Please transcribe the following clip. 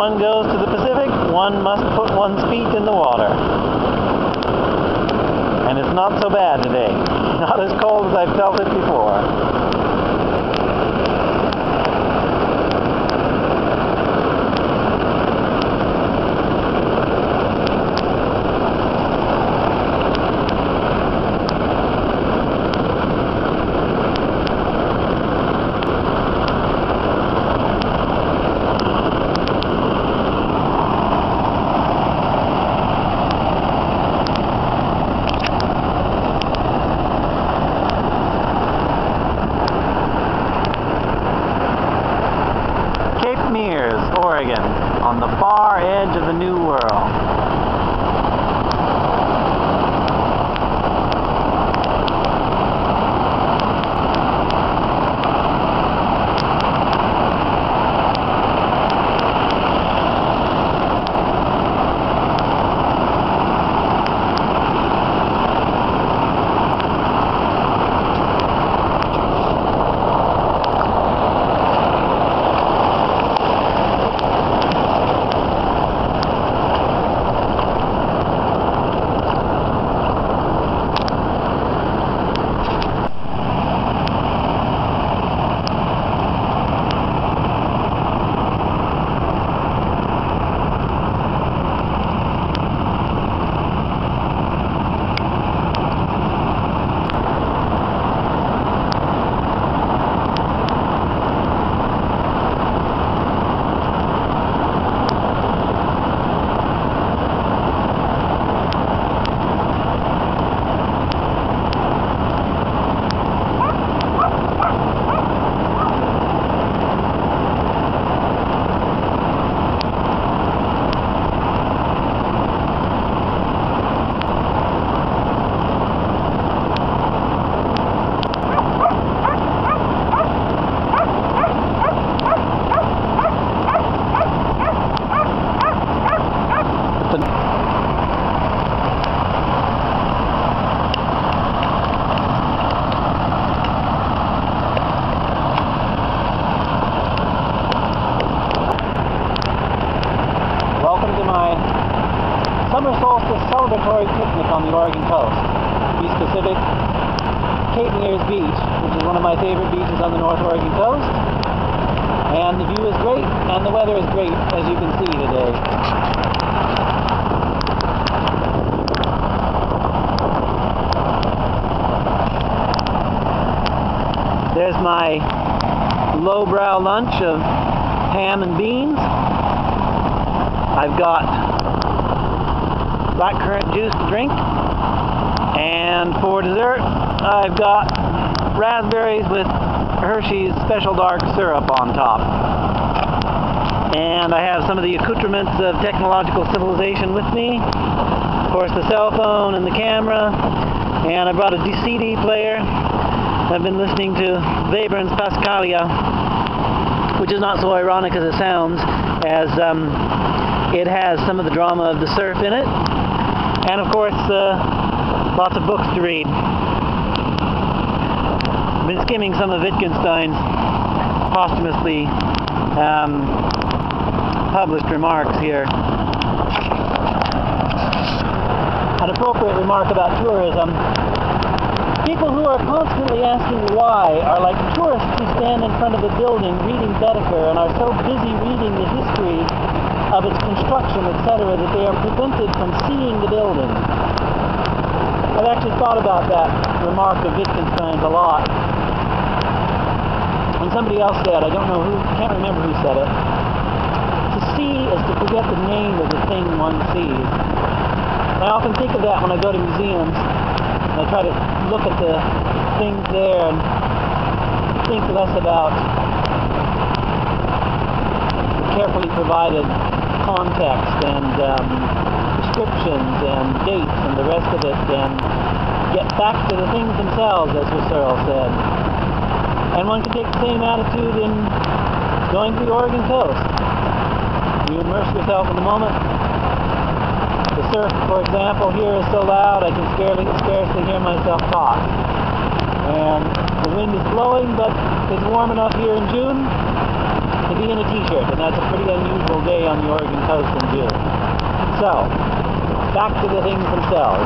one goes to the Pacific, one must put one's feet in the water. And it's not so bad today. Not as cold as I've felt it before. Meares, Oregon, on the far edge of the New World. Welcome to my summer solstice celebratory picnic on the Oregon coast. To be specific, Cape Meares Beach, which is one of my favorite beaches on the North Oregon coast. And the view is great, and the weather is great, as you can see today. There's my lowbrow lunch of ham and beans. I've got blackcurrant juice to drink, and for dessert I've got raspberries with Hershey's Special Dark Syrup on top. And I have some of the accoutrements of technological civilization with me. Of course, the cell phone and the camera, and I brought a CD player. I've been listening to Webern's Pascalia, which is not so ironic as it sounds, as it has some of the drama of the surf in it, and of course lots of books to read. I've been skimming some of Wittgenstein's posthumously published remarks here. An appropriate remark about tourism: people who are constantly asking why are like tourists who stand in front of a building reading Baedeker and are so busy reading the history of its construction, etc., that they are prevented from seeing the building. I've actually thought about that remark of Wittgenstein's a lot. And somebody else said, I don't know who, can't remember who said it, to see is to forget the name of the thing one sees. I often think of that when I go to museums, and I try to look at the things there and think less about the carefully provided context and descriptions and dates and the rest of it, and get back to the things themselves, as Husserl said. And one can take the same attitude in going to the Oregon coast. You immerse yourself in the moment. The surf, for example, here is so loud I can scarcely hear myself talk. And the wind is blowing, but it's warm enough here in June to be in a t-shirt, and that's a pretty unusual day on the Oregon coast in June. So, back to the things themselves.